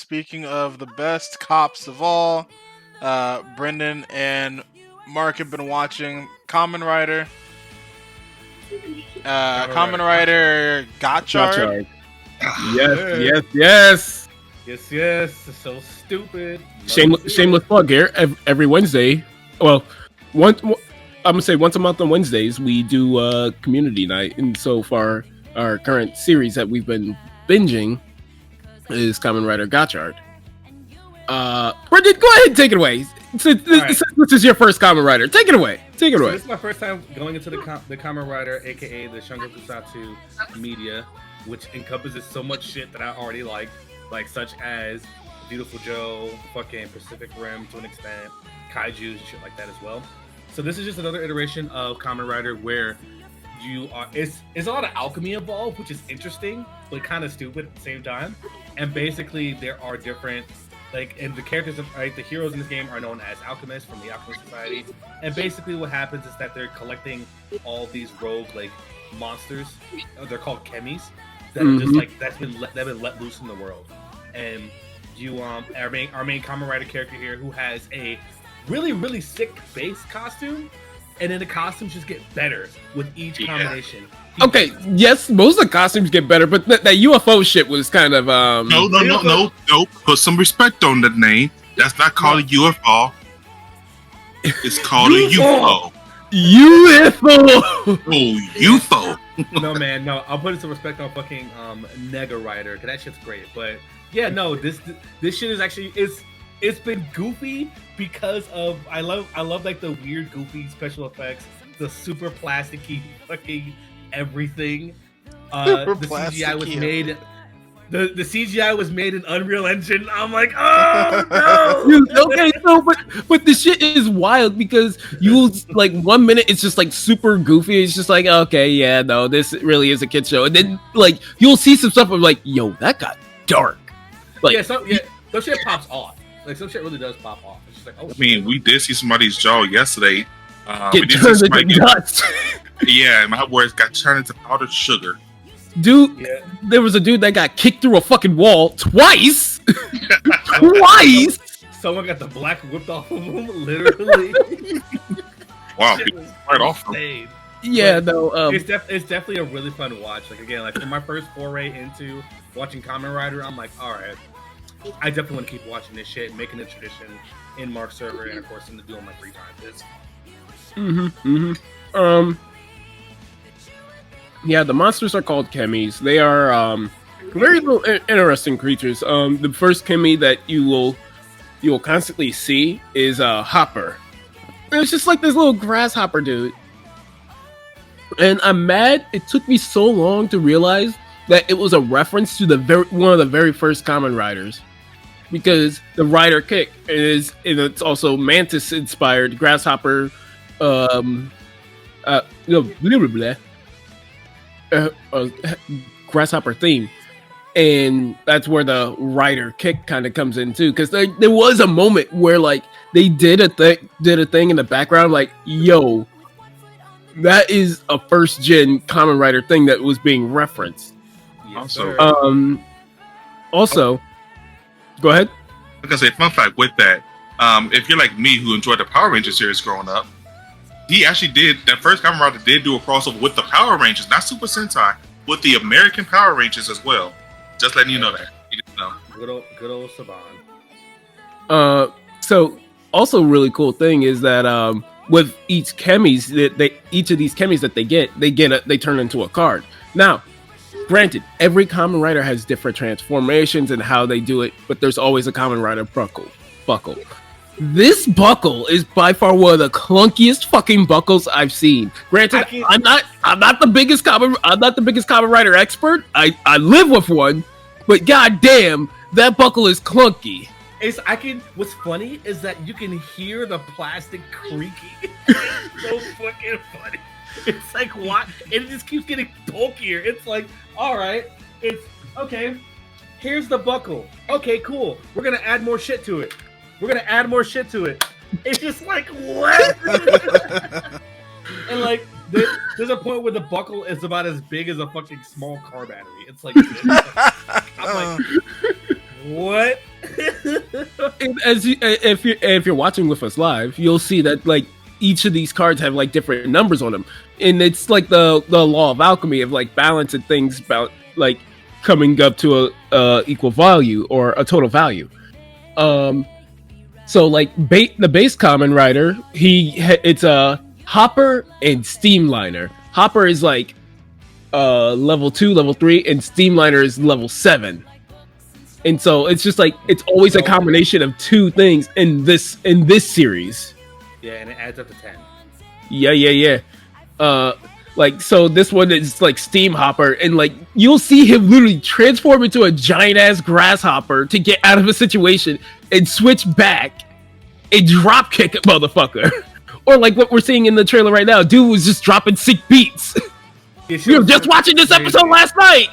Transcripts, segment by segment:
speaking of the best cops of all, Brendan and Mark have been watching Kamen Rider. Kamen Rider Gotchard. Gotchard. Yes. Yes. It's so stupid. Shameless plug here. Every Wednesday, well, I'm gonna say once a month on Wednesdays we do community night, and so far our current series that we've been binging is Kamen Rider Gotchard. Brendan, go ahead and take it away. This is your first Kamen Rider. Take it away. So this is my first time going into the Kamen Rider, aka the Shungoku Satsu media, which encompasses so much shit that I already like such as Beautiful Joe, fucking Pacific Rim to an extent, kaiju and shit like that as well. So this is just another iteration of Kamen Rider where it's a lot of alchemy involved, which is interesting but kind of stupid at the same time. And basically there are different and the characters the heroes in this game are known as alchemists from the Alchemist Society. And basically what happens is that they're collecting all these rogue monsters. They're called chemis that are just that's been let loose in the world. And you our main Kamen Rider character here, who has a really, really sick base costume, and then the costumes just get better with each combination. Okay, yes, most of the costumes get better, but that UFO shit was kind of No. Put some respect on the name. That's not called a UFO. It's called a UFO. UFO. Oh, UFO. No, man, no. I'll put some respect on fucking Nega Rider, because that shit's great. But yeah, no, this shit is actually it's been goofy because of I love the weird goofy special effects, the super plasticky fucking everything. The CGI was made. The CGI was made in Unreal Engine. I'm like, oh no. Okay, so but the shit is wild because you'll 1 minute it's just super goofy. It's just okay, yeah, no, this really is a kid show, and then you'll see some stuff of yo, that got dark. Some shit pops off. Some shit really does pop off. It's just oh. I mean, we did see somebody's jaw yesterday. Get turned into nuts. Yeah, in my words, got turned into powdered sugar. Dude, there was a dude that got kicked through a fucking wall twice. Twice. Someone got the black whipped off of him, literally. Wow, right off. Yeah, but no. It's definitely a really fun watch. Again, for my first foray into watching Kamen Rider, I'm like, all right, I definitely want to keep watching this shit, making a tradition in MARC server, and of course, in the do on my free time. Yeah, the monsters are called chemis. They are very little interesting creatures. The first chemi that you will constantly see is Hopper. And it's just this little grasshopper dude. And I'm mad it took me so long to realize that it was a reference to one of the very first Kamen Riders. Because the rider kick it's also Mantis inspired grasshopper grasshopper theme, and that's where the rider kick kind of comes in too, because there was a moment where they did a thing in the background yo, that is a first gen Kamen Rider thing that was being referenced. Also go ahead. Like I say, fun fact with that, if you're like me who enjoyed the Power Rangers series growing up, he actually that first Kamen Rider did do a crossover with the Power Rangers, not Super Sentai, with the American Power Rangers as well. Just letting you know that. You didn't know. Good old Saban. So also really cool thing is that with each chemis each of these chemis that they turn into a card. Now, granted, every Kamen Rider has different transformations and how they do it, but there's always a Kamen Rider buckle. This buckle is by far one of the clunkiest fucking buckles I've seen. Granted, I'm not the biggest Kamen Rider expert. I live with one, but goddamn, that buckle is clunky. What's funny is that you can hear the plastic creaking. It's so fucking funny. It's what? And it just keeps getting bulkier. It's all right, it's okay. Here's the buckle. Okay, cool. We're gonna add more shit to it. It's just what? And there's a point where the buckle is about as big as a fucking small car battery. It's I'm What? And if you're watching with us live, you'll see that like each of these cards have like different numbers on them, and it's like the law of alchemy of like balance and things about like coming up to a equal value or a total value. So like the base Kamen Rider, it's a Hopper and Steamliner. Hopper is like level 2, level 3, and Steamliner is level 7. And so it's just like it's always a combination of two things in this series. Yeah, and it adds up to 10. Yeah. Like so this one is like Steam Hopper, and like you'll see him literally transform into a giant ass grasshopper to get out of a situation and switch back and drop kick a motherfucker. Or like what we're seeing in the trailer right now, dude was just dropping sick beats. We were just watching this episode last night.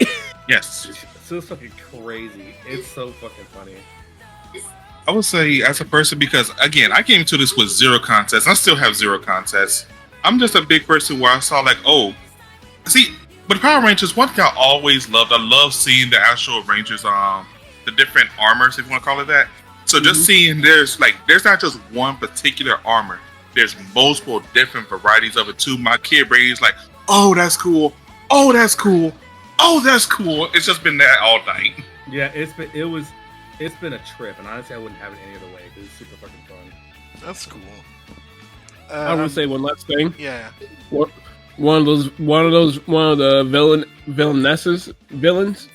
Yes. So fucking crazy. It's so fucking funny. I would say as a person, because again, I came into this with zero contests. I still have zero contests. I'm just a big person where I saw like, oh, see, but Power Rangers, one thing I always loved, I love seeing the actual Rangers, the different armors, if you want to call it that. So just seeing there's not just one particular armor. There's multiple different varieties of it too. My kid brain is like, oh, that's cool. Oh, that's cool. Oh, that's cool. It's just been that all night. Yeah, it's been a trip, and honestly, I wouldn't have it any other way. It's super fucking fun. That's cool. I want to say one last thing. Yeah. One of the villains.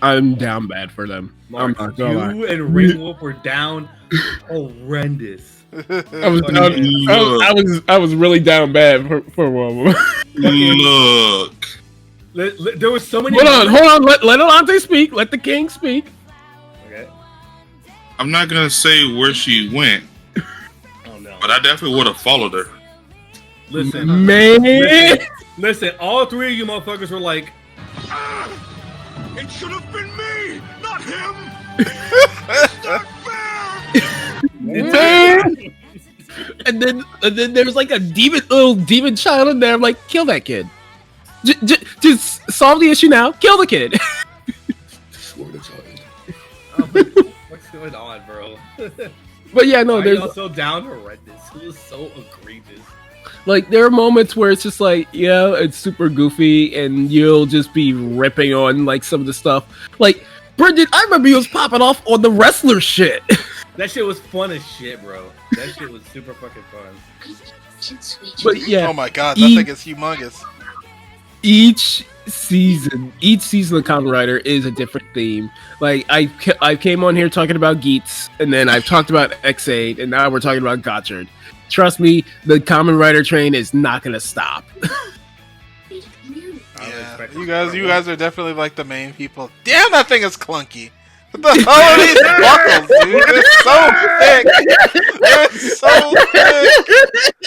I'm down bad for them. Mark, I'm not gonna lie. you and Rainwolf were down horrendous. I was really down bad for one of them. Look. There was so many. Hold on. Let Alante speak. Let the king speak. Okay. I'm not gonna say where she went, Oh no. but I definitely would have followed her. Listen, Man. listen. All three of you motherfuckers were like, It should have been me, not him. Man. And then there was like a little demon child in there. I'm like, kill that kid. Just solve the issue now. Kill the kid. what's going on, bro? But yeah, no, Why there's y'all so down horrendous. It was so egregious. like there are moments where it's just like, yeah, it's super goofy, and you'll just be ripping on like some of the stuff. Like Brendan, I remember he was popping off on the wrestler shit. That shit was fun as shit, bro. That shit was super fucking fun. But yeah, Oh my god, that thing is humongous. each season of Kamen Rider is a different theme. Like I came on here talking about Geats, and then I've talked about X8, and now we're talking about Gotchard. Trust me, the Kamen Rider train is not gonna stop. Yeah, you guys are definitely like the main people. Damn, that thing is clunky. What the hell are these buckles, dude? It's so thick. It's so thick.